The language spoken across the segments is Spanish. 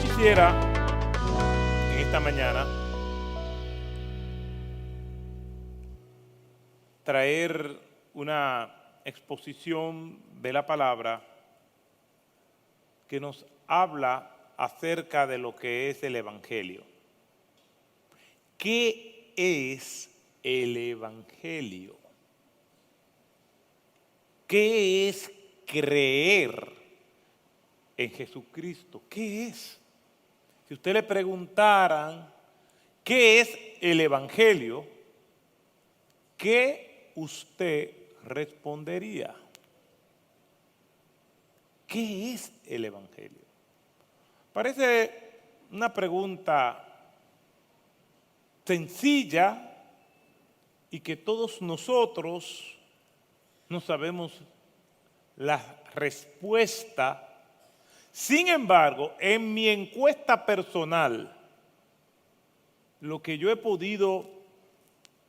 Quisiera en esta mañana traer una exposición de la palabra que nos habla acerca de lo que es el Evangelio. ¿Qué es el Evangelio? ¿Qué es creer en Jesucristo? ¿Qué es? Si usted le preguntaran qué es el Evangelio, ¿qué usted respondería? ¿Qué es el Evangelio? Parece una pregunta sencilla y que todos nosotros no sabemos la respuesta. Sin embargo, en mi encuesta personal, lo que yo he podido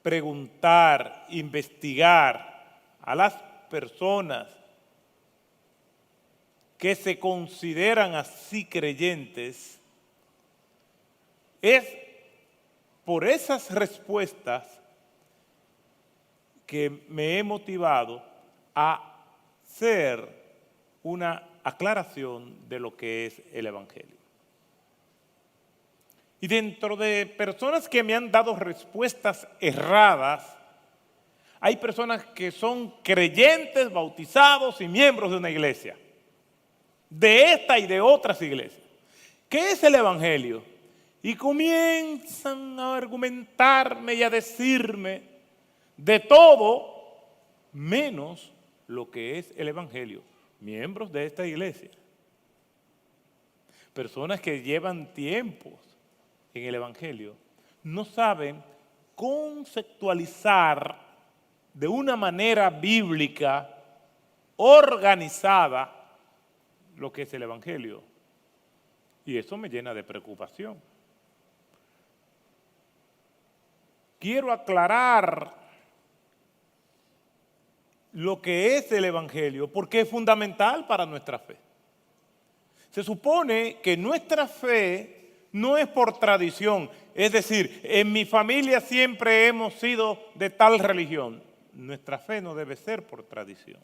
preguntar, investigar a las personas que se consideran así creyentes, es por esas respuestas que me he motivado a hacer una aclaración de lo que es el Evangelio. Y dentro de personas que me han dado respuestas erradas, hay personas que son creyentes, bautizados y miembros de una iglesia, de esta y de otras iglesias. ¿Qué es el Evangelio? Y comienzan a argumentarme y a decirme de todo menos lo que es el Evangelio. Miembros de esta iglesia, personas que llevan tiempos en el Evangelio, no saben conceptualizar de una manera bíblica, organizada, lo que es el Evangelio. Y eso me llena de preocupación. Quiero aclarar lo que es el Evangelio, porque es fundamental para nuestra fe. Se supone que nuestra fe no es por tradición, es decir, en mi familia siempre hemos sido de tal religión. Nuestra fe no debe ser por tradición.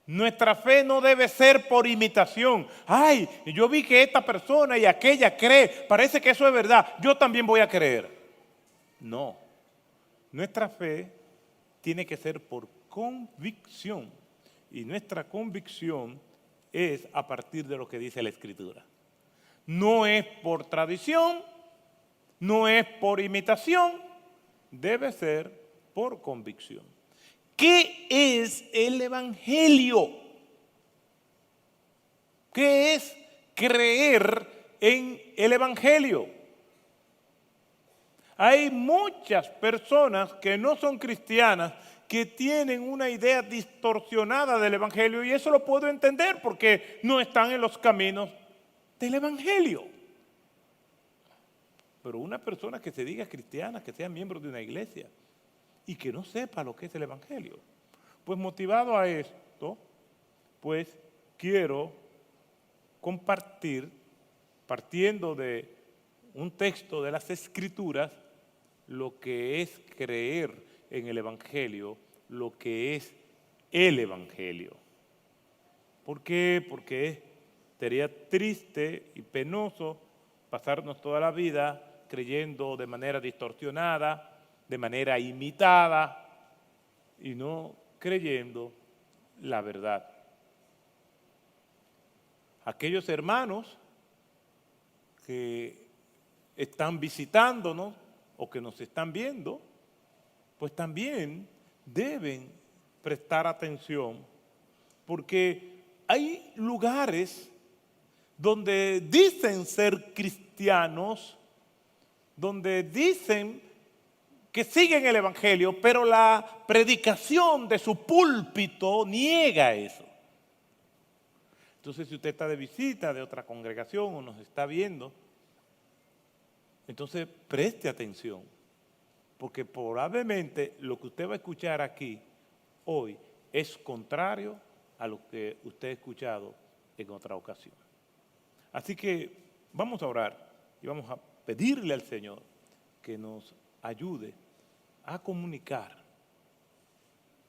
Nuestra fe no debe ser por imitación. Ay, yo vi que esta persona y aquella cree, parece que eso es verdad, yo también voy a creer. No, nuestra fe tiene que ser por convicción, y nuestra convicción es a partir de lo que dice la Escritura. No es por tradición, no es por imitación, debe ser por convicción. ¿Qué es el Evangelio? ¿Qué es creer en el Evangelio? Hay muchas personas que no son cristianas que tienen una idea distorsionada del Evangelio, y eso lo puedo entender porque no están en los caminos del Evangelio. Pero una persona que se diga cristiana, que sea miembro de una iglesia y que no sepa lo que es el Evangelio, pues motivado a esto, pues quiero compartir, partiendo de un texto de las Escrituras, lo que es creer en el Evangelio, lo que es el Evangelio. ¿Por qué? Porque sería triste y penoso pasarnos toda la vida creyendo de manera distorsionada, de manera imitada, y no creyendo la verdad. Aquellos hermanos que están visitándonos o que nos están viendo, pues también deben prestar atención, porque hay lugares donde dicen ser cristianos, donde dicen que siguen el Evangelio, pero la predicación de su púlpito niega eso. Entonces, si usted está de visita de otra congregación o nos está viendo, entonces preste atención, porque probablemente lo que usted va a escuchar aquí hoy es contrario a lo que usted ha escuchado en otra ocasión. Así que vamos a orar y vamos a pedirle al Señor que nos ayude a comunicar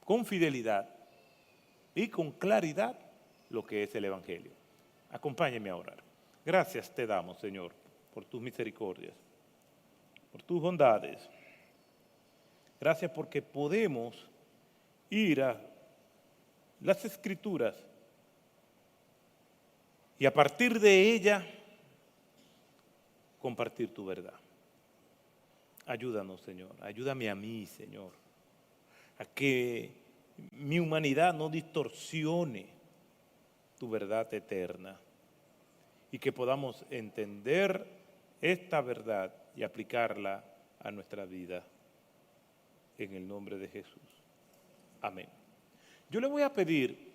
con fidelidad y con claridad lo que es el Evangelio. Acompáñeme a orar. Gracias te damos, Señor, por tus misericordias, por tus bondades. Gracias porque podemos ir a las Escrituras y a partir de ella compartir tu verdad. Ayúdanos, Señor. Ayúdame a mí, Señor, a que mi humanidad no distorsione tu verdad eterna y que podamos entender esta verdad y aplicarla a nuestra vida. En el nombre de Jesús. Amén. Yo le voy a pedir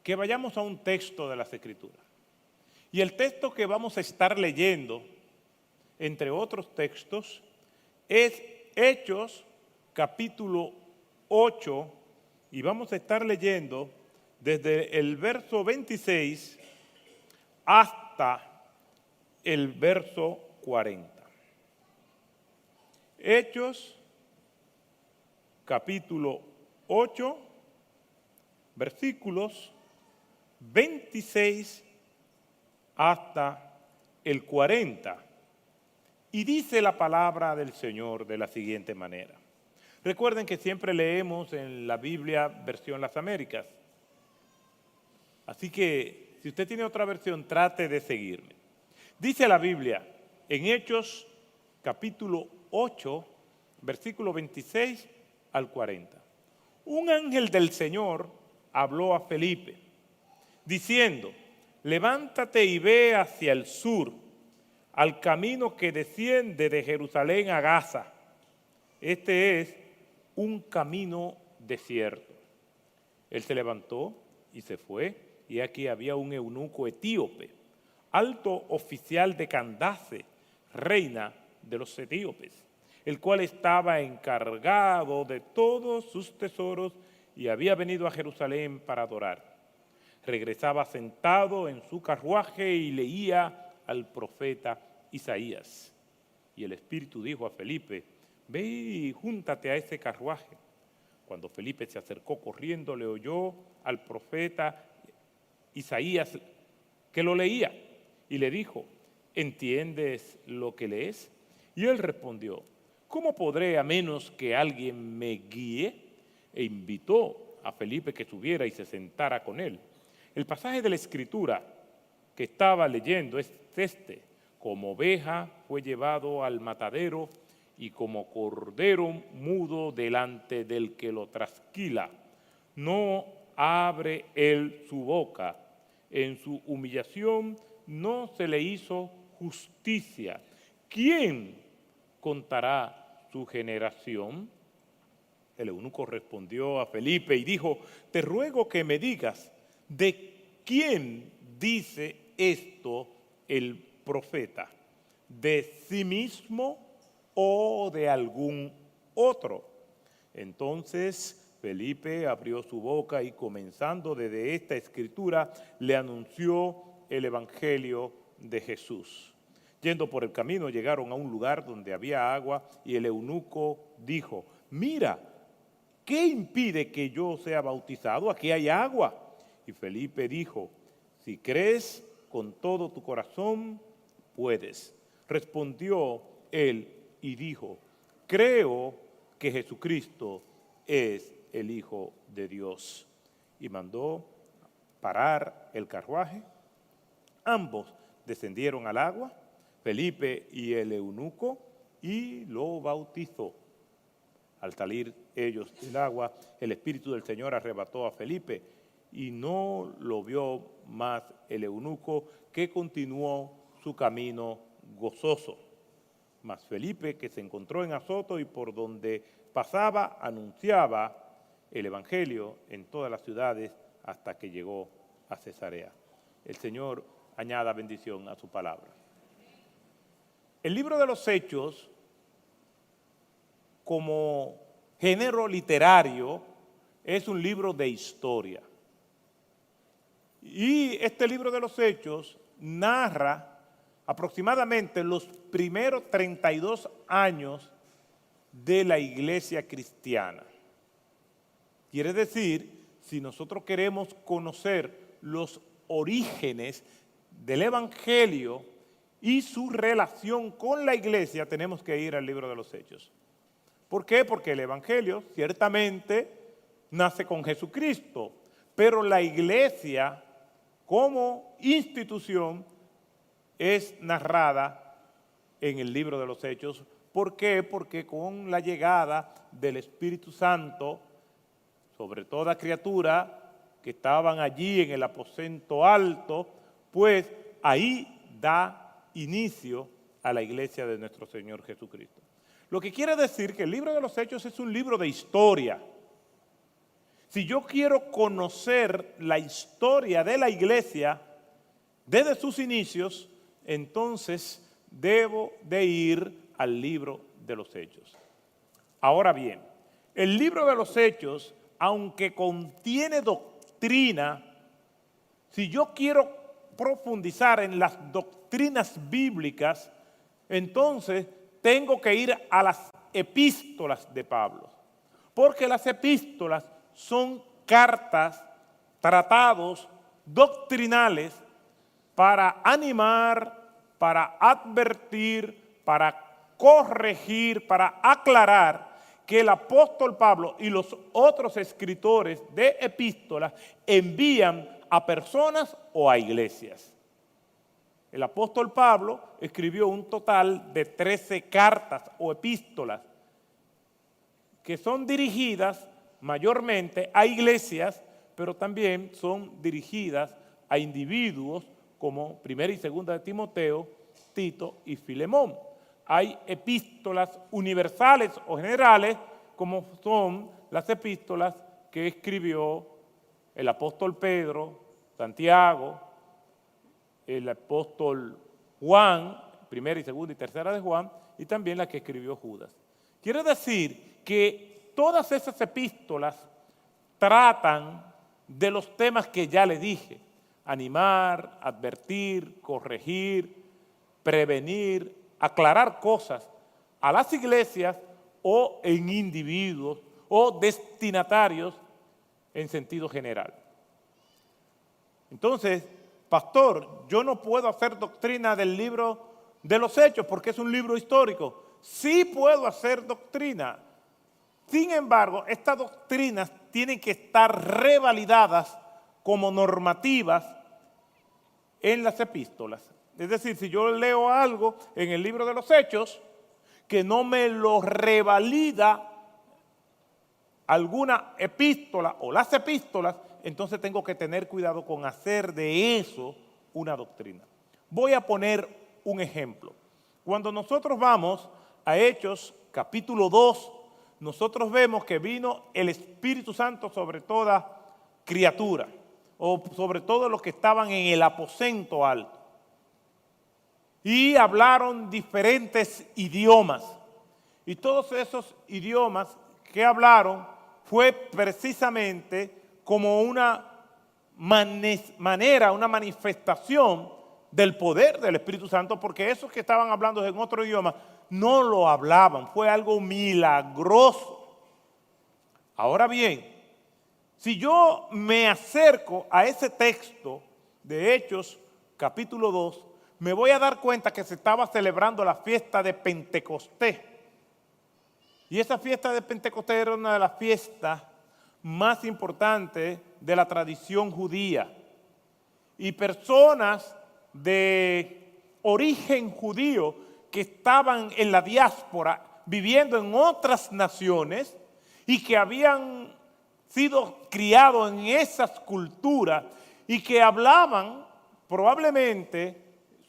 que vayamos a un texto de las Escrituras. Y el texto que vamos a estar leyendo, entre otros textos, es Hechos capítulo 8, y vamos a estar leyendo desde el verso 26 hasta el verso 40. Hechos capítulo 8, versículos 26 hasta el 40. Y dice la palabra del Señor de la siguiente manera. Recuerden que siempre leemos en la Biblia versión Las Américas. Así que si usted tiene otra versión, trate de seguirme. Dice la Biblia en Hechos capítulo 8, versículo 26 al 40. Un ángel del Señor habló a Felipe, diciendo, levántate y ve hacia el sur, al camino que desciende de Jerusalén a Gaza. Este es un camino desierto. Él se levantó y se fue, y aquí había un eunuco etíope, alto oficial de Candace, reina de los etíopes, el cual estaba encargado de todos sus tesoros y había venido a Jerusalén para adorar. Regresaba sentado en su carruaje y leía al profeta Isaías. Y el Espíritu dijo a Felipe, ve y júntate a ese carruaje. Cuando Felipe se acercó corriendo, le oyó al profeta Isaías que lo leía y le dijo, ¿entiendes lo que lees? Y él respondió, ¿cómo podré a menos que alguien me guíe? E invitó a Felipe que subiera y se sentara con él. El pasaje de la Escritura que estaba leyendo es este: como oveja fue llevado al matadero y como cordero mudo delante del que lo trasquila, no abre él su boca. En su humillación no se le hizo justicia. ¿Quién contará su generación? El eunuco respondió a Felipe y dijo, te ruego que me digas, ¿de quién dice esto el profeta? ¿De sí mismo o de algún otro? Entonces Felipe abrió su boca y comenzando desde esta escritura le anunció el evangelio de Jesús. Yendo por el camino llegaron a un lugar donde había agua y el eunuco dijo, mira, ¿qué impide que yo sea bautizado? Aquí hay agua. Y Felipe dijo, si crees con todo tu corazón, puedes. Respondió él y dijo, creo que Jesucristo es el Hijo de Dios. Y mandó parar el carruaje. Ambos descendieron al agua, Felipe y el eunuco, y lo bautizó. Al salir ellos del agua, el Espíritu del Señor arrebató a Felipe y no lo vio más el eunuco, que continuó su camino gozoso. Mas Felipe, que se encontró en Azoto y por donde pasaba, anunciaba el Evangelio en todas las ciudades hasta que llegó a Cesarea. El Señor añada bendición a su palabra. El libro de los Hechos, como género literario, es un libro de historia. Y este libro de los Hechos narra aproximadamente los primeros 32 años de la iglesia cristiana. Quiere decir, si nosotros queremos conocer los orígenes del Evangelio y su relación con la iglesia, tenemos que ir al libro de los Hechos. ¿Por qué? Porque el Evangelio ciertamente nace con Jesucristo, pero la iglesia como institución es narrada en el libro de los Hechos. ¿Por qué? Porque con la llegada del Espíritu Santo sobre toda criatura que estaban allí en el aposento alto, pues ahí da inicio a la iglesia de nuestro Señor Jesucristo. Lo que quiere decir que el libro de los Hechos es un libro de historia. Si yo quiero conocer la historia de la iglesia desde sus inicios, entonces debo de ir al libro de los Hechos. Ahora bien, el libro de los Hechos, aunque contiene doctrina, si yo quiero profundizar en las doctrinas bíblicas, entonces tengo que ir a las epístolas de Pablo, porque las epístolas son cartas, tratados doctrinales para animar, para advertir, para corregir, para aclarar que el apóstol Pablo y los otros escritores de epístolas envían a personas o a iglesias. El apóstol Pablo escribió un total de 13 cartas o epístolas que son dirigidas mayormente a iglesias, pero también son dirigidas a individuos como Primera y Segunda de Timoteo, Tito y Filemón. Hay epístolas universales o generales, como son las epístolas que escribió el apóstol Pedro, Santiago, el apóstol Juan, Primera y Segunda y Tercera de Juan, y también la que escribió Judas. Quiere decir que todas esas epístolas tratan de los temas que ya le dije: animar, advertir, corregir, prevenir, aclarar cosas a las iglesias o en individuos o destinatarios en sentido general. Entonces, pastor, yo no puedo hacer doctrina del libro de los Hechos porque es un libro histórico. Sí puedo hacer doctrina. Sin embargo, estas doctrinas tienen que estar revalidadas como normativas en las epístolas. Es decir, si yo leo algo en el libro de los Hechos que no me lo revalida alguna epístola o las epístolas, entonces tengo que tener cuidado con hacer de eso una doctrina. Voy a poner un ejemplo. Cuando nosotros vamos a Hechos capítulo 2, nosotros vemos que vino el Espíritu Santo sobre toda criatura, o sobre todo los que estaban en el aposento alto. Y hablaron diferentes idiomas. Y todos esos idiomas que hablaron fue precisamente como una manera, una manifestación del poder del Espíritu Santo, porque esos que estaban hablando en otro idioma no lo hablaban, fue algo milagroso. Ahora bien, si yo me acerco a ese texto de Hechos capítulo 2, me voy a dar cuenta que se estaba celebrando la fiesta de Pentecostés. Y esa fiesta de Pentecostés era una de las fiestas más importantes de la tradición judía. Y personas de origen judío que estaban en la diáspora, viviendo en otras naciones y que habían sido criados en esas culturas y que hablaban probablemente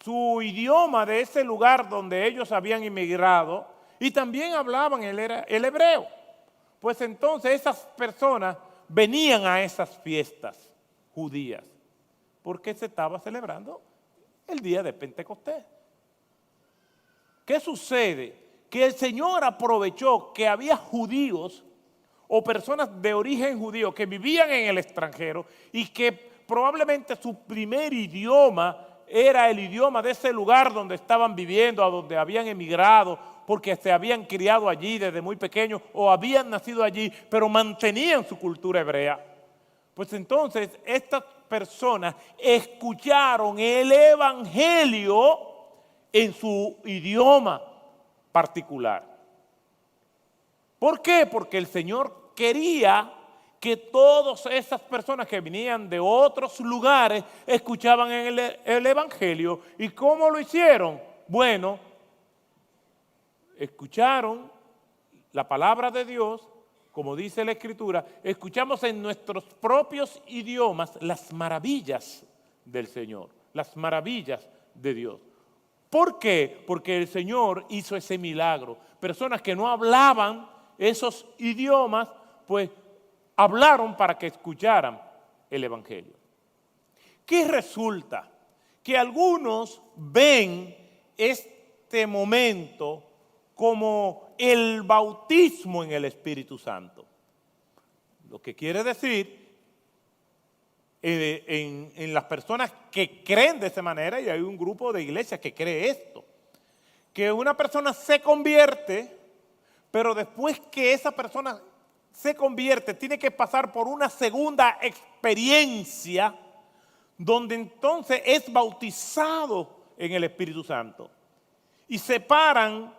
su idioma de ese lugar donde ellos habían inmigrado y también hablaban el hebreo. Pues entonces esas personas venían a esas fiestas judías porque se estaba celebrando el día de Pentecostés. ¿Qué sucede? Que el Señor aprovechó que había judíos o personas de origen judío que vivían en el extranjero y que probablemente su primer idioma era el idioma de ese lugar donde estaban viviendo, a donde habían emigrado, porque se habían criado allí desde muy pequeños o habían nacido allí, pero mantenían su cultura hebrea. Pues entonces estas personas escucharon el evangelio en su idioma particular. ¿Por qué? Porque el Señor quería que todas esas personas que venían de otros lugares escuchaban el evangelio. ¿Y cómo lo hicieron? Bueno, escucharon la palabra de Dios, como dice la Escritura, escuchamos en nuestros propios idiomas las maravillas del Señor, las maravillas de Dios. ¿Por qué? Porque el Señor hizo ese milagro. Personas que no hablaban esos idiomas, pues hablaron para que escucharan el evangelio. ¿Qué resulta? Que algunos ven este momento como el bautismo en el Espíritu Santo. Lo que quiere decir, en las personas que creen de esa manera, y hay un grupo de iglesias que cree esto, que una persona se convierte, pero después que esa persona se convierte, tiene que pasar por una segunda experiencia, donde entonces es bautizado en el Espíritu Santo. Y separan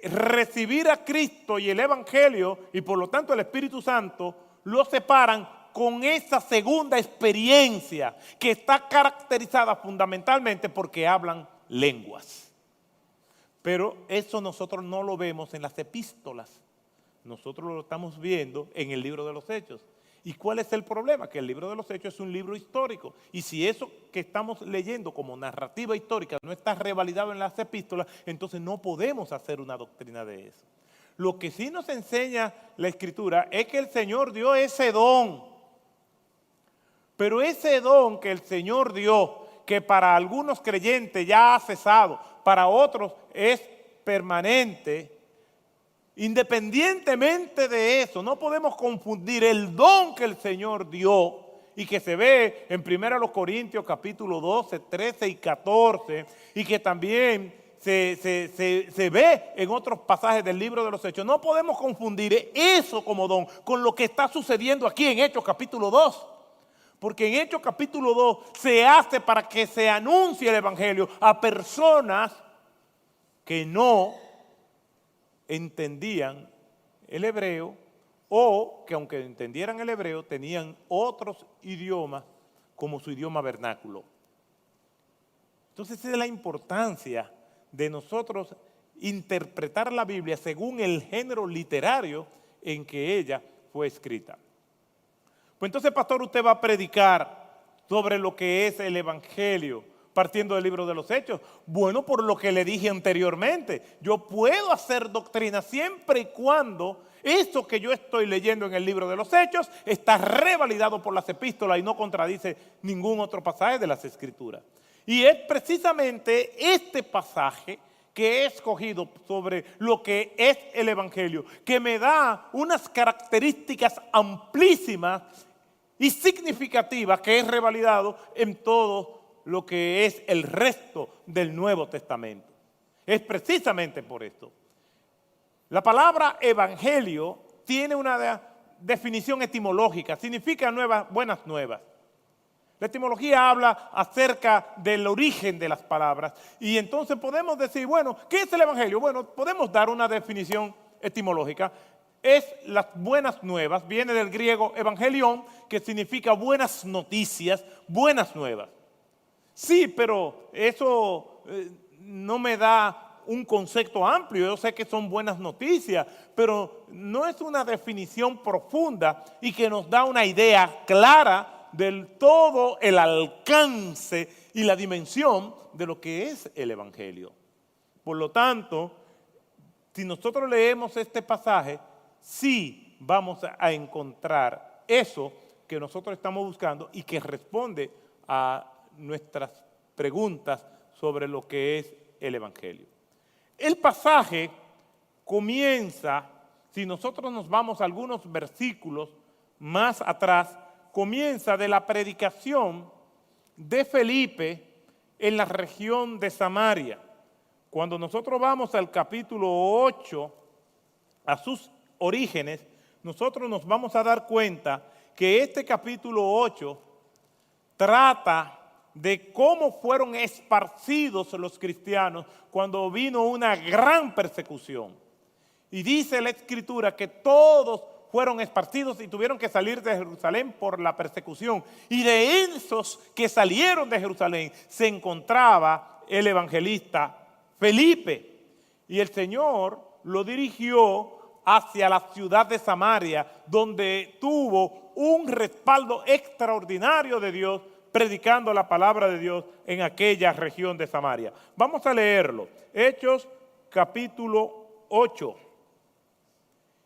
recibir a Cristo y el Evangelio, y por lo tanto el Espíritu Santo, lo separan con esa segunda experiencia que está caracterizada fundamentalmente porque hablan lenguas. Pero eso nosotros no lo vemos en las epístolas, nosotros lo estamos viendo en el libro de los Hechos. ¿Y cuál es el problema? Que el libro de los Hechos es un libro histórico, y si eso que estamos leyendo como narrativa histórica no está revalidado en las epístolas, entonces no podemos hacer una doctrina de eso. Lo que sí nos enseña la Escritura es que el Señor dio ese don, pero ese don que el Señor dio, que para algunos creyentes ya ha cesado, para otros es permanente. Independientemente de eso, no podemos confundir el don que el Señor dio y que se ve en 1 Corintios capítulo 12, 13 y 14, y que también se ve en otros pasajes del libro de los Hechos. No podemos confundir eso como don con lo que está sucediendo aquí en Hechos capítulo 2. Porque en Hechos capítulo 2 se hace para que se anuncie el evangelio a personas que no entendían el hebreo, o que aunque entendieran el hebreo tenían otros idiomas como su idioma vernáculo. Entonces esa es la importancia de nosotros interpretar la Biblia según el género literario en que ella fue escrita. Pues entonces, pastor, usted va a predicar sobre lo que es el evangelio partiendo del libro de los Hechos. Bueno, por lo que le dije anteriormente, yo puedo hacer doctrina siempre y cuando eso que yo estoy leyendo en el libro de los Hechos está revalidado por las epístolas y no contradice ningún otro pasaje de las Escrituras. Y es precisamente este pasaje que he escogido sobre lo que es el evangelio, que me da unas características amplísimas y significativas que es revalidado en todo lo que es el resto del Nuevo Testamento. Es precisamente por esto. La palabra evangelio tiene una definición etimológica, significa buenas nuevas. La etimología habla acerca del origen de las palabras, y entonces podemos decir, bueno, ¿qué es el evangelio? Bueno, podemos dar una definición etimológica. Es las buenas nuevas, viene del griego evangelion, que significa buenas noticias, buenas nuevas. Sí, pero eso no me da un concepto amplio. Yo sé que son buenas noticias, pero no es una definición profunda y que nos da una idea clara del todo el alcance y la dimensión de lo que es el evangelio. Por lo tanto, si nosotros leemos este pasaje, sí vamos a encontrar eso que nosotros estamos buscando y que responde a nuestras preguntas sobre lo que es el evangelio. El pasaje comienza, si nosotros nos vamos a algunos versículos más atrás, comienza de la predicación de Felipe en la región de Samaria. Cuando nosotros vamos al capítulo 8, a sus orígenes, nosotros nos vamos a dar cuenta que este capítulo 8 trata de cómo fueron esparcidos los cristianos cuando vino una gran persecución. Y dice la Escritura que todos fueron esparcidos y tuvieron que salir de Jerusalén por la persecución. Y de esos que salieron de Jerusalén se encontraba el evangelista Felipe. Y el Señor lo dirigió hacia la ciudad de Samaria, donde tuvo un respaldo extraordinario de Dios, predicando la palabra de Dios en aquella región de Samaria. Vamos a leerlo. Hechos capítulo 8.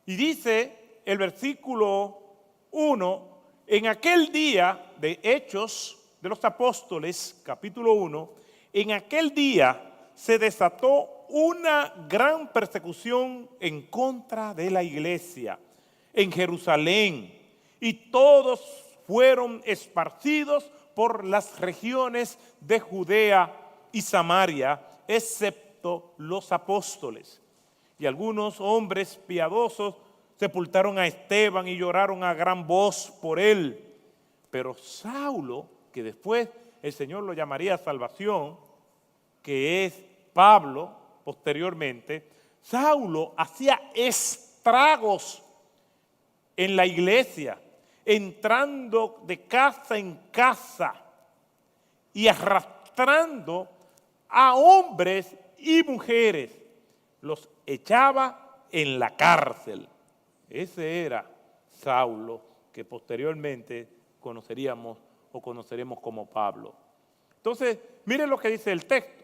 Y dice el versículo 1, en aquel día de Hechos de los Apóstoles, capítulo 1, en aquel día se desató una gran persecución en contra de la iglesia en Jerusalén, y todos fueron esparcidos por las regiones de Judea y Samaria, excepto los apóstoles. Y algunos hombres piadosos sepultaron a Esteban y lloraron a gran voz por él. Pero Saulo, que después el Señor lo llamaría salvación, que es Pablo posteriormente, Saulo hacía estragos en la iglesia, entrando de casa en casa y arrastrando a hombres y mujeres, los echaba en la cárcel. Ese era Saulo, que posteriormente conoceríamos o conoceremos como Pablo. Entonces, miren lo que dice el texto.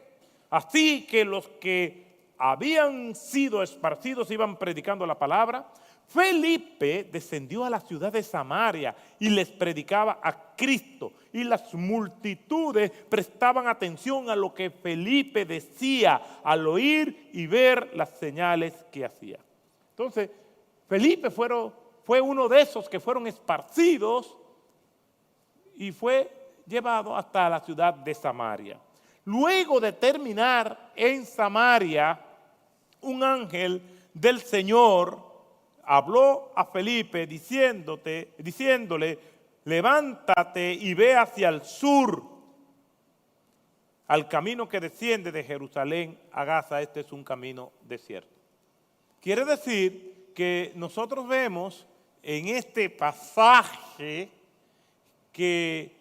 Así que los que habían sido esparcidos iban predicando la palabra. Felipe descendió a la ciudad de Samaria y les predicaba a Cristo. Y las multitudes prestaban atención a lo que Felipe decía al oír y ver las señales que hacía. Entonces, Felipe fue uno de esos que fueron esparcidos y fue llevado hasta la ciudad de Samaria. Luego de terminar en Samaria, un ángel del Señor habló a Felipe diciéndole, levántate y ve hacia el sur, al camino que desciende de Jerusalén a Gaza. Este es un camino desierto. Quiere decir que nosotros vemos en este pasaje que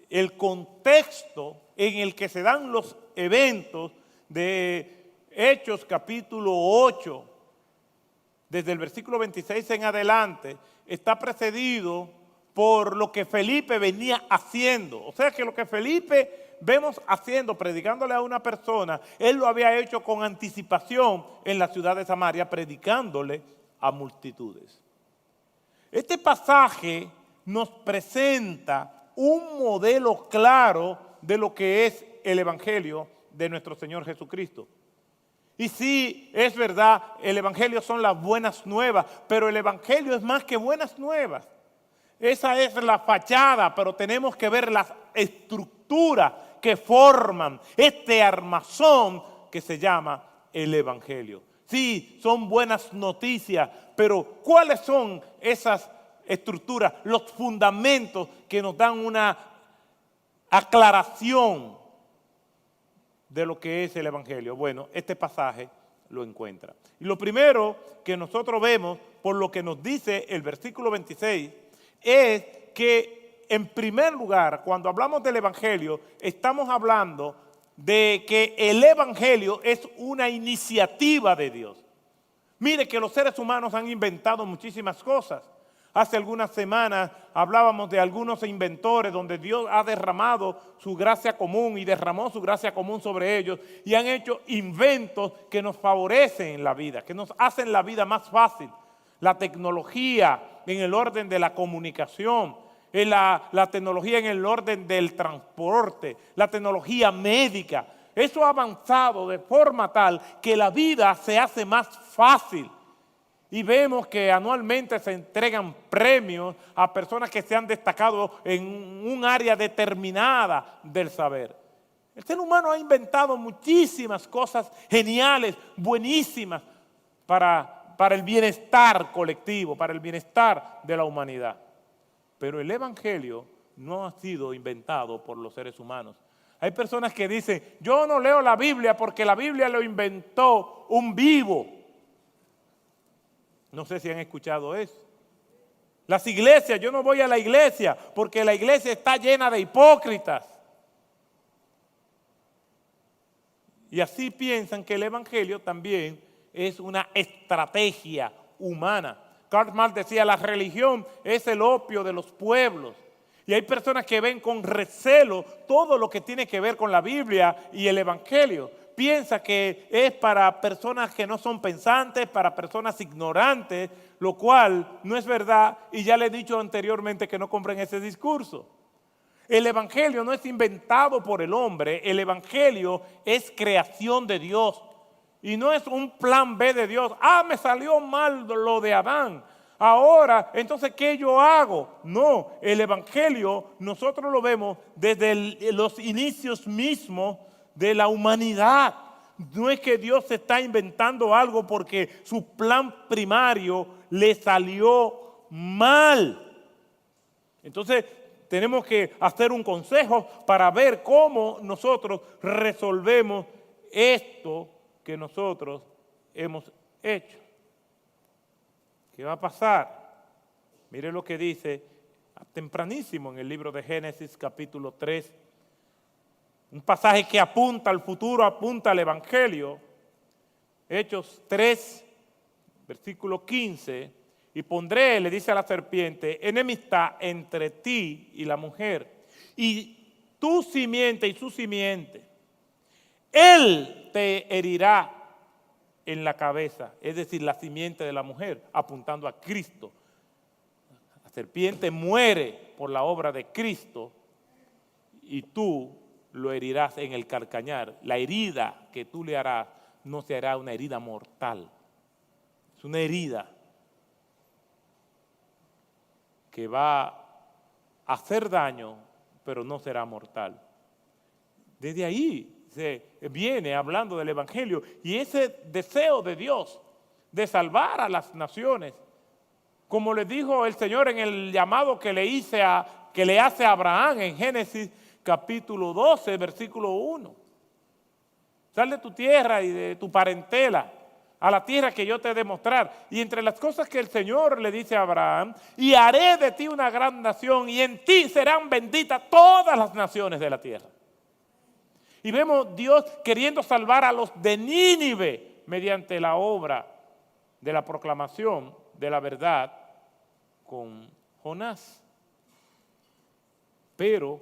el contexto en el que se dan los eventos de Hechos capítulo 8, desde el versículo 26 en adelante, está precedido por lo que Felipe venía haciendo. O sea que lo que Felipe vemos haciendo, predicándole a una persona, él lo había hecho con anticipación en la ciudad de Samaria, predicándole a multitudes. Este pasaje nos presenta un modelo claro de lo que es el Evangelio de nuestro Señor Jesucristo. Y sí, es verdad, el Evangelio son las buenas nuevas, pero el Evangelio es más que buenas nuevas. Esa es la fachada, pero tenemos que ver las estructuras que forman este armazón que se llama el Evangelio. Sí, son buenas noticias, pero ¿cuáles son esas estructuras, los fundamentos que nos dan una aclaración de lo que es el Evangelio? Bueno, este pasaje lo encuentra. Y lo primero que nosotros vemos, por lo que nos dice el versículo 26, es que en primer lugar, cuando hablamos del Evangelio, estamos hablando de que el Evangelio es una iniciativa de Dios. Mire que los seres humanos han inventado muchísimas cosas. Hace algunas semanas hablábamos de algunos inventores donde Dios ha derramado su gracia común y derramó su gracia común sobre ellos y han hecho inventos que nos favorecen en la vida, que nos hacen la vida más fácil. La tecnología en el orden de la comunicación, la tecnología en el orden del transporte, la tecnología médica. Eso ha avanzado de forma tal que la vida se hace más fácil. Y vemos que anualmente se entregan premios a personas que se han destacado en un área determinada del saber. El ser humano ha inventado muchísimas cosas geniales, buenísimas, para el bienestar colectivo, para el bienestar de la humanidad. Pero el Evangelio no ha sido inventado por los seres humanos. Hay personas que dicen, yo no leo la Biblia porque la Biblia lo inventó un vivo. No sé si han escuchado eso. Las iglesias, yo no voy a la iglesia porque la iglesia está llena de hipócritas. Y así piensan que el Evangelio también es una estrategia humana. Karl Marx decía, la religión es el opio de los pueblos. Y hay personas que ven con recelo todo lo que tiene que ver con la Biblia y el Evangelio. Piensa que es para personas que no son pensantes, para personas ignorantes, lo cual no es verdad, y ya le he dicho anteriormente que no compren ese discurso. El Evangelio no es inventado por el hombre, el Evangelio es creación de Dios. Y no es un plan B de Dios. Me salió mal lo de Adán. Ahora, entonces, ¿qué yo hago? No, el Evangelio nosotros lo vemos desde los inicios mismos de la humanidad. No es que Dios se está inventando algo porque su plan primario le salió mal. Entonces, tenemos que hacer un consejo para ver cómo nosotros resolvemos esto que nosotros hemos hecho. ¿Qué va a pasar? Mire lo que dice tempranísimo en el libro de Génesis capítulo 3. Un pasaje que apunta al futuro, apunta al Evangelio. Hechos 3, versículo 15. Y pondré, le dice a la serpiente, enemistad entre ti y la mujer, y tu simiente y su simiente. Él te herirá en la cabeza, es decir, la simiente de la mujer, apuntando a Cristo. La serpiente muere por la obra de Cristo y tú lo herirás en el calcañar. La herida que tú le harás no será una herida mortal, es una herida que va a hacer daño, pero no será mortal. Desde ahí se viene hablando del Evangelio y ese deseo de Dios de salvar a las naciones, como le dijo el Señor en el llamado que le hace a Abraham en Génesis capítulo 12, versículo 1. Sal de tu tierra y de tu parentela a la tierra que yo te he de mostrar. Y entre las cosas que el Señor le dice a Abraham, y haré de ti una gran nación, y en ti serán benditas todas las naciones de la tierra. Y vemos Dios queriendo salvar a los de Nínive mediante la obra de la proclamación de la verdad con Jonás. Pero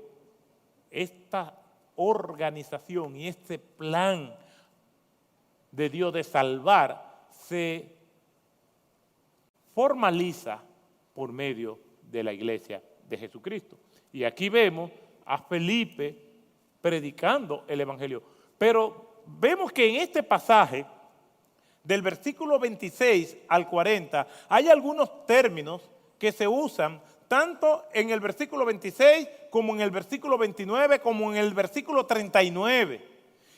esta organización y este plan de Dios de salvar se formaliza por medio de la iglesia de Jesucristo. Y aquí vemos a Felipe predicando el Evangelio. Pero vemos que en este pasaje, del versículo 26 al 40, hay algunos términos que se usan tanto en el versículo 26 como en el versículo 29, como en el versículo 39.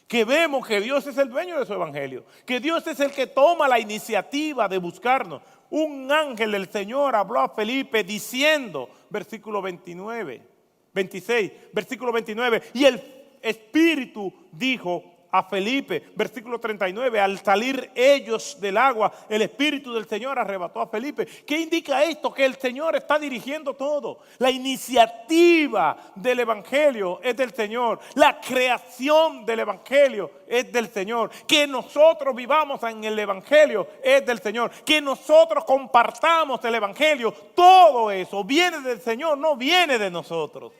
Que vemos que Dios es el dueño de su evangelio, que Dios es el que toma la iniciativa de buscarnos. Un ángel del Señor habló a Felipe diciendo, versículo 26, versículo 29, y el Espíritu dijo a Felipe, versículo 39, al salir ellos del agua, el Espíritu del Señor arrebató a Felipe. ¿Qué indica esto? Que el Señor está dirigiendo todo. La iniciativa del Evangelio es del Señor. La creación del Evangelio es del Señor. Que nosotros vivamos en el Evangelio es del Señor. Que nosotros compartamos el Evangelio. Todo eso viene del Señor, no viene de nosotros.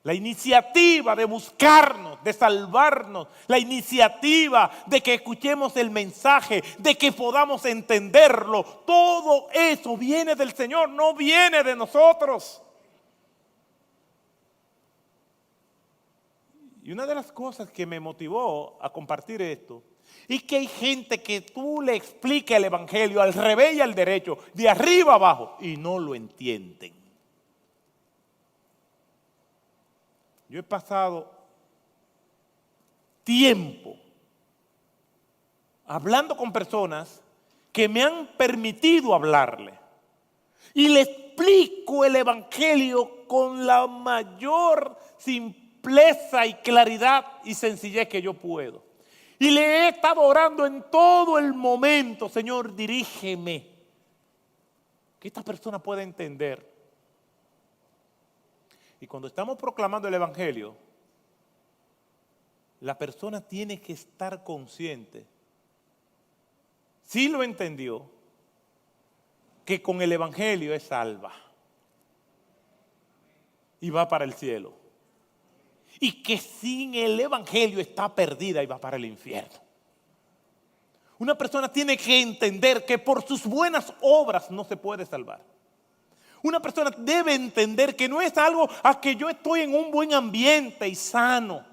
La iniciativa de buscarnos, de salvarnos, la iniciativa de que escuchemos el mensaje, de que podamos entenderlo, todo eso viene del Señor, no viene de nosotros. Y una de las cosas que me motivó a compartir esto Y que hay gente que tú le explicas el evangelio al revés y al derecho, de arriba abajo, y no lo entienden. Yo he pasado tiempo hablando con personas que me han permitido hablarle. Y le explico el evangelio con la mayor simpleza y claridad y sencillez que yo puedo. Y le he estado orando en todo el momento, Señor, dirígeme. Que esta persona pueda entender. Y cuando estamos proclamando el evangelio, la persona tiene que estar consciente, si lo entendió, que con el evangelio es salva y va para el cielo. Y que sin el evangelio está perdida y va para el infierno. Una persona tiene que entender que por sus buenas obras no se puede salvar. Una persona debe entender que no es algo a que yo estoy en un buen ambiente y sano.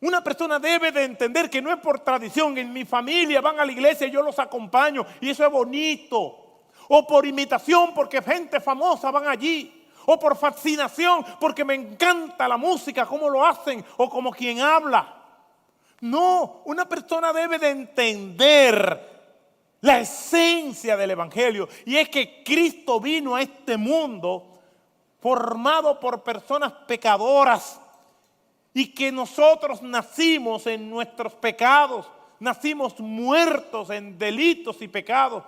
Una persona debe de entender que no es por tradición. En mi familia van a la iglesia y yo los acompaño y eso es bonito. O por imitación porque gente famosa van allí. O por fascinación porque me encanta la música, cómo lo hacen o como quien habla. No, una persona debe de entender la esencia del evangelio, y es que Cristo vino a este mundo formado por personas pecadoras y que nosotros nacimos en nuestros pecados, nacimos muertos en delitos y pecados,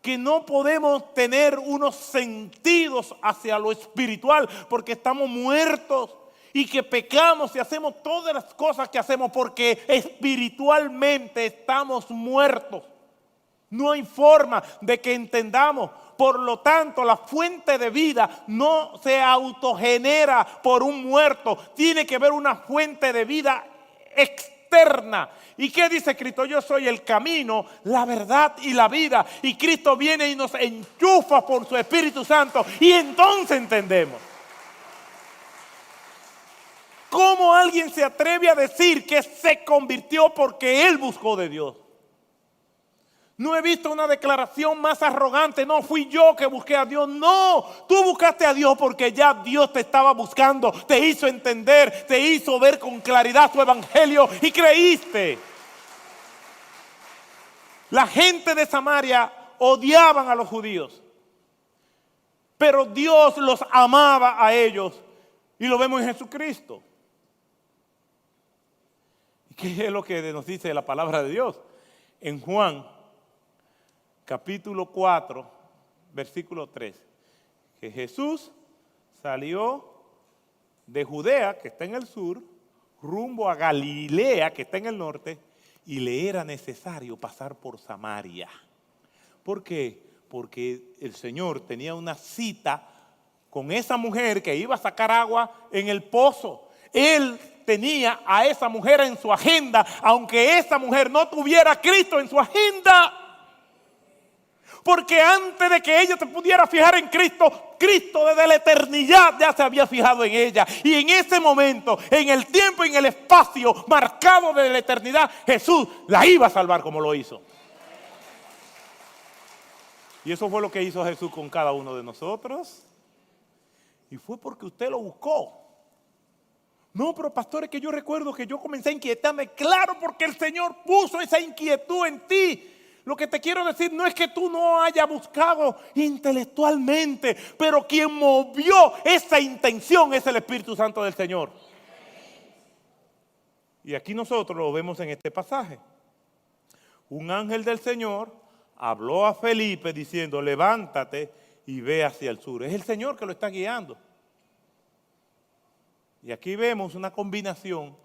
que no podemos tener unos sentidos hacia lo espiritual porque estamos muertos y que pecamos y hacemos todas las cosas que hacemos porque espiritualmente estamos muertos. No hay forma de que entendamos. Por lo tanto, la fuente de vida no se autogenera por un muerto. Tiene que haber una fuente de vida externa. ¿Y qué dice Cristo? Yo soy el camino, la verdad y la vida. Y Cristo viene y nos enchufa por su Espíritu Santo. Y entonces entendemos. ¿Cómo alguien se atreve a decir que se convirtió porque él buscó de Dios? No he visto una declaración más arrogante. No fui yo que busqué a Dios. No, tú buscaste a Dios porque ya Dios te estaba buscando. Te hizo entender, te hizo ver con claridad su evangelio y creíste. La gente de Samaria odiaban a los judíos, pero Dios los amaba a ellos y lo vemos en Jesucristo. ¿Y qué es lo que nos dice la palabra de Dios? En Juan capítulo 4, versículo 3, que Jesús salió de Judea, que está en el sur, rumbo a Galilea, que está en el norte, y le era necesario pasar por Samaria. ¿Por qué? Porque el Señor tenía una cita con esa mujer que iba a sacar agua en el pozo. Él tenía a esa mujer en su agenda, aunque esa mujer no tuviera a Cristo en su agenda. Porque antes de que ella se pudiera fijar en Cristo, Cristo desde la eternidad ya se había fijado en ella. Y en ese momento, en el tiempo y en el espacio marcado de la eternidad, Jesús la iba a salvar como lo hizo. Y eso fue lo que hizo Jesús con cada uno de nosotros. Y fue porque usted lo buscó. No, pero pastor, es que yo recuerdo que yo comencé a inquietarme. Claro, porque el Señor puso esa inquietud en ti. Lo que te quiero decir no es que tú no hayas buscado intelectualmente, pero quien movió esa intención es el Espíritu Santo del Señor. Y aquí nosotros lo vemos en este pasaje. Un ángel del Señor habló a Felipe diciendo, levántate y ve hacia el sur. Es el Señor que lo está guiando. Y aquí vemos una combinación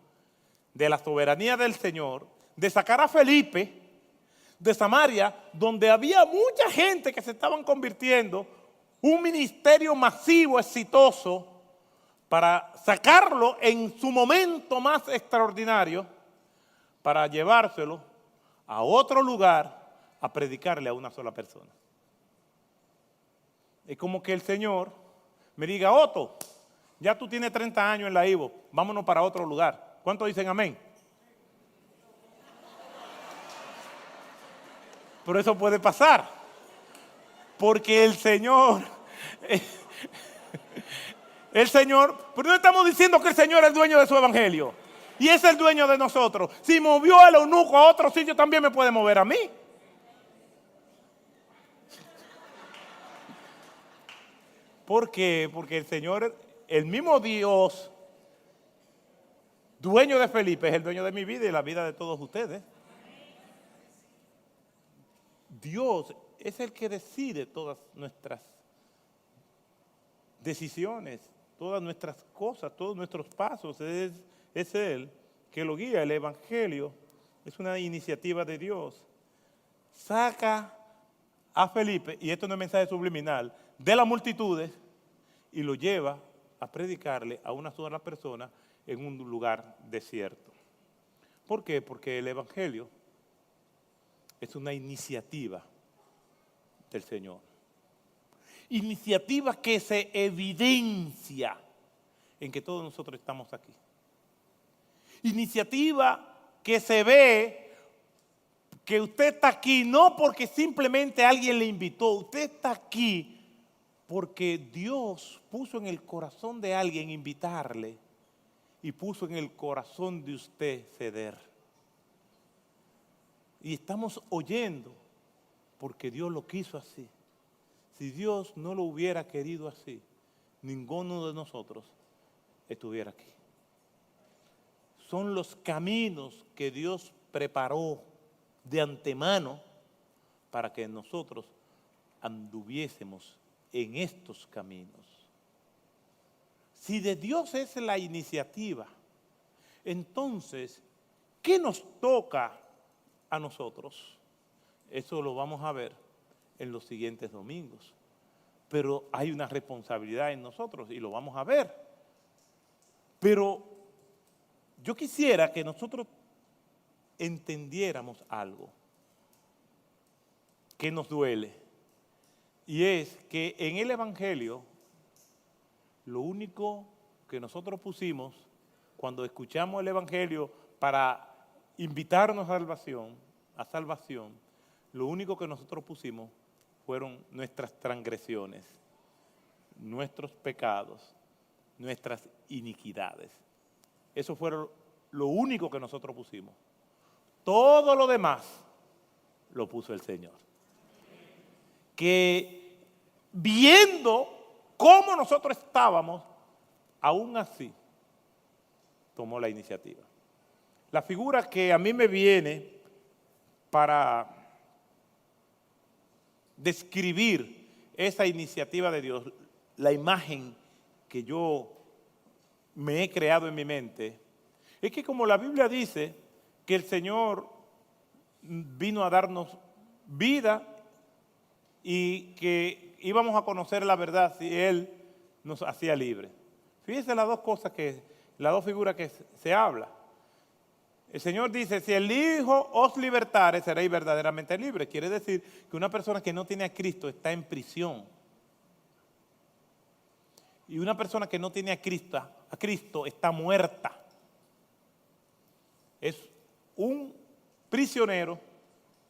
de la soberanía del Señor, de sacar a Felipe de Samaria, donde había mucha gente que se estaban convirtiendo, un ministerio masivo, exitoso, para sacarlo en su momento más extraordinario, para llevárselo a otro lugar a predicarle a una sola persona. Es como que el Señor me diga, Otto, ya tú tienes 30 años en la Ivo, vámonos para otro lugar. ¿Cuántos dicen amén? Pero eso puede pasar. Porque el Señor, pero no estamos diciendo que el Señor es el dueño de su evangelio. Y es el dueño de nosotros. Si movió al eunuco a otro sitio, también me puede mover a mí. ¿Por qué? Porque el Señor, el mismo Dios, dueño de Felipe, es el dueño de mi vida y la vida de todos ustedes. Dios es el que decide todas nuestras decisiones, todas nuestras cosas, todos nuestros pasos. Es Él que lo guía. El Evangelio es una iniciativa de Dios. Saca a Felipe, y esto no es mensaje subliminal, de las multitudes y lo lleva a predicarle a una sola persona en un lugar desierto. ¿Por qué? Porque el Evangelio es una iniciativa del Señor. Iniciativa que se evidencia en que todos nosotros estamos aquí. Iniciativa que se ve que usted está aquí no porque simplemente alguien le invitó, usted está aquí porque Dios puso en el corazón de alguien invitarle y puso en el corazón de usted ceder. Y estamos oyendo porque Dios lo quiso así. Si Dios no lo hubiera querido así, ninguno de nosotros estuviera aquí. Son los caminos que Dios preparó de antemano para que nosotros anduviésemos en estos caminos. Si de Dios es la iniciativa, entonces, ¿qué nos toca a nosotros? Eso lo vamos a ver en los siguientes domingos. Pero hay una responsabilidad en nosotros y lo vamos a ver. Pero yo quisiera que nosotros entendiéramos algo que nos duele. Y es que en el Evangelio, lo único que nosotros pusimos cuando escuchamos el Evangelio para invitarnos a salvación, lo único que nosotros pusimos fueron nuestras transgresiones, nuestros pecados, nuestras iniquidades. Eso fue lo único que nosotros pusimos. Todo lo demás lo puso el Señor. Que viendo cómo nosotros estábamos, aún así tomó la iniciativa. La figura que a mí me viene para describir esa iniciativa de Dios, la imagen que yo me he creado en mi mente, es que como la Biblia dice que el Señor vino a darnos vida y que íbamos a conocer la verdad si Él nos hacía libres. Fíjense las dos figuras que se habla. El Señor dice, si el Hijo os libertare, seréis verdaderamente libres. Quiere decir que una persona que no tiene a Cristo está en prisión. Y una persona que no tiene a Cristo está muerta. Es un prisionero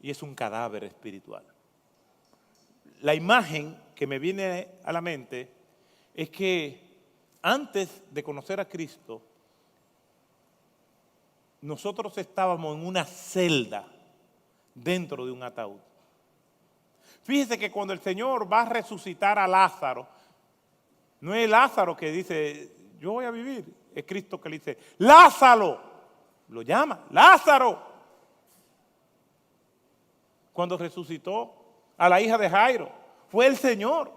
y es un cadáver espiritual. La imagen que me viene a la mente es que antes de conocer a Cristo, nosotros estábamos en una celda dentro de un ataúd. Fíjese que cuando el Señor va a resucitar a Lázaro, no es Lázaro que dice, yo voy a vivir, es Cristo que le dice, Lázaro, lo llama, Lázaro. Cuando resucitó a la hija de Jairo, fue el Señor.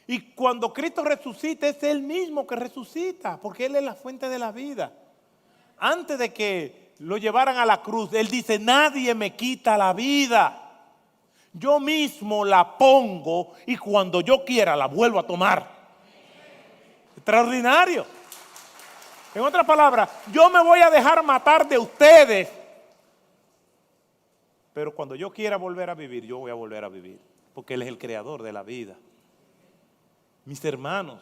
Y cuando Cristo resucita, es Él mismo que resucita, porque Él es la fuente de la vida. Antes de que lo llevaran a la cruz, Él dice, nadie me quita la vida. Yo mismo la pongo y cuando yo quiera la vuelvo a tomar. Extraordinario. En otras palabras, yo me voy a dejar matar de ustedes, pero cuando yo quiera volver a vivir, yo voy a volver a vivir, porque Él es el creador de la vida. Mis hermanos,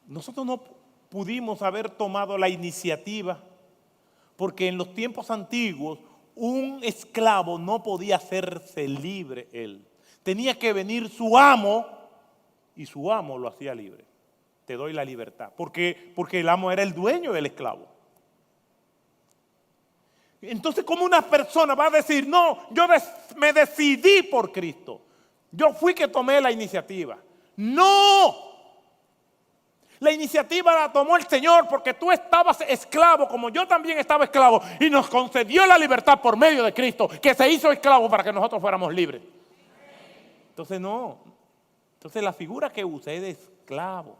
nosotros no pudimos haber tomado la iniciativa, porque en los tiempos antiguos un esclavo no podía hacerse libre él. Tenía que venir su amo y su amo lo hacía libre. Te doy la libertad. Porque el amo era el dueño del esclavo. Entonces, ¿cómo una persona va a decir, no, yo me decidí por Cristo? Yo fui que tomé la iniciativa. ¡No! La iniciativa la tomó el Señor porque tú estabas esclavo como yo también estaba esclavo y nos concedió la libertad por medio de Cristo, que se hizo esclavo para que nosotros fuéramos libres. Entonces no, entonces la figura que usa es de esclavo.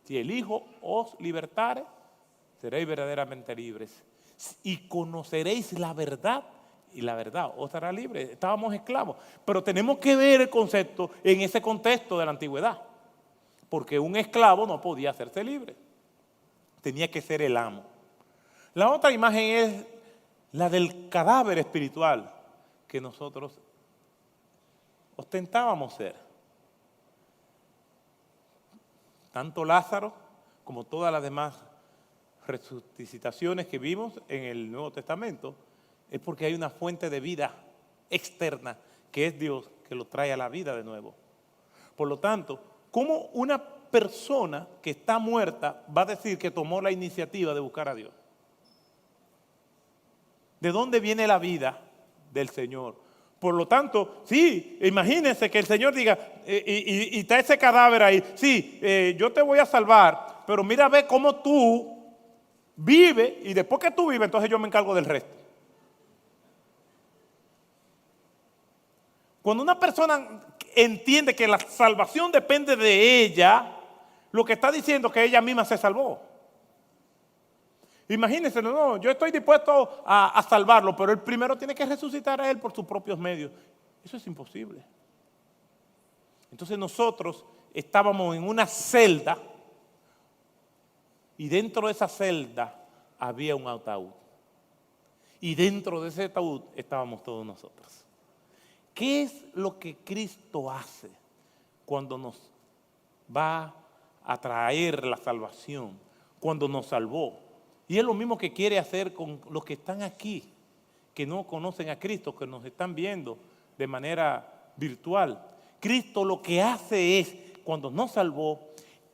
Si el Hijo os libertare, seréis verdaderamente libres y conoceréis la verdad y la verdad os hará libre. Estábamos esclavos, pero tenemos que ver el concepto en ese contexto de la antigüedad. Porque un esclavo no podía hacerse libre. Tenía que ser el amo. La otra imagen es la del cadáver espiritual que nosotros ostentábamos ser. Tanto Lázaro como todas las demás resucitaciones que vimos en el Nuevo Testamento es porque hay una fuente de vida externa que es Dios que lo trae a la vida de nuevo. Por lo tanto, ¿cómo una persona que está muerta va a decir que tomó la iniciativa de buscar a Dios? ¿De dónde viene la vida del Señor? Por lo tanto, sí, imagínense que el Señor diga, y está ese cadáver ahí, sí, yo te voy a salvar, pero mira, ve cómo tú vives, y después que tú vives, entonces yo me encargo del resto. Cuando una persona entiende que la salvación depende de ella, lo que está diciendo es que ella misma se salvó. Imagínense, no, yo estoy dispuesto a salvarlo, pero él primero tiene que resucitar a él por sus propios medios. Eso es imposible. Entonces nosotros estábamos en una celda y dentro de esa celda había un ataúd. Y dentro de ese ataúd estábamos todos nosotros. ¿Qué es lo que Cristo hace cuando nos va a traer la salvación? Cuando nos salvó. Y es lo mismo que quiere hacer con los que están aquí, que no conocen a Cristo, que nos están viendo de manera virtual. Cristo lo que hace es, cuando nos salvó,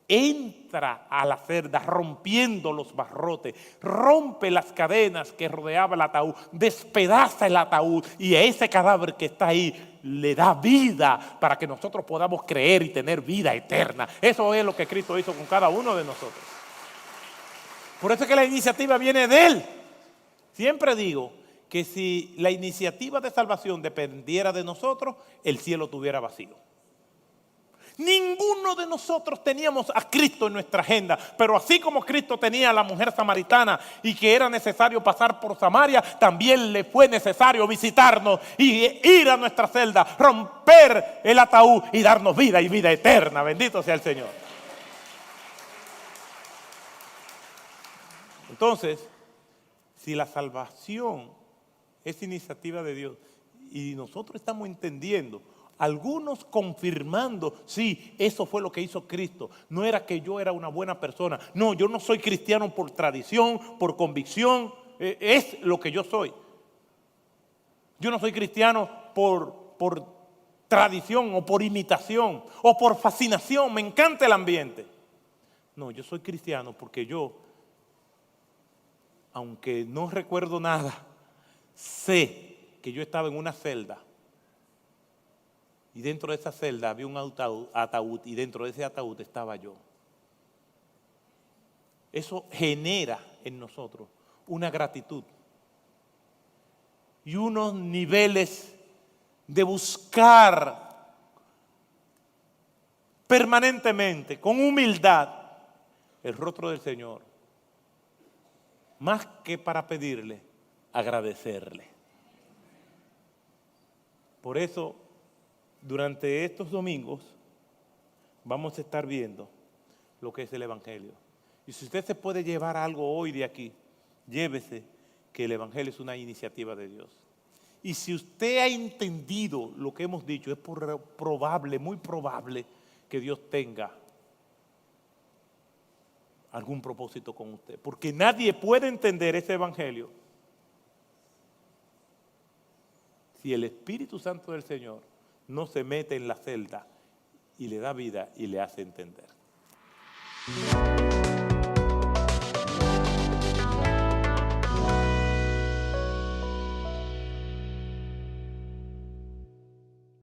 entra a la celda rompiendo los barrotes, rompe las cadenas que rodeaban el ataúd, despedaza el ataúd y a ese cadáver que está ahí le da vida para que nosotros podamos creer y tener vida eterna. Eso es lo que Cristo hizo con cada uno de nosotros. Por eso es que la iniciativa viene de Él. Siempre digo que si la iniciativa de salvación dependiera de nosotros, el cielo estuviera vacío. Ninguno de nosotros teníamos a Cristo en nuestra agenda, pero así como Cristo tenía a la mujer samaritana y que era necesario pasar por Samaria, también le fue necesario visitarnos y ir a nuestra celda, romper el ataúd y darnos vida y vida eterna. Bendito sea el Señor. Entonces, si la salvación es iniciativa de Dios y nosotros estamos entendiendo, algunos confirmando, sí, eso fue lo que hizo Cristo. No era que yo era una buena persona. No, yo no soy cristiano por tradición, por convicción. Es lo que yo soy. Yo no soy cristiano por tradición o por imitación o por fascinación. Me encanta el ambiente. No, yo soy cristiano porque yo, aunque no recuerdo nada, sé que yo estaba en una celda. Y dentro de esa celda había un ataúd y dentro de ese ataúd estaba yo. Eso genera en nosotros una gratitud y unos niveles de buscar permanentemente, con humildad, el rostro del Señor. Más que para pedirle, agradecerle. Por eso, durante estos domingos vamos a estar viendo lo que es el Evangelio. Y si usted se puede llevar algo hoy de aquí, llévese que el Evangelio es una iniciativa de Dios. Y si usted ha entendido lo que hemos dicho, es probable, muy probable, que Dios tenga algún propósito con usted. Porque nadie puede entender ese Evangelio si el Espíritu Santo del Señor no se mete en la celda y le da vida y le hace entender.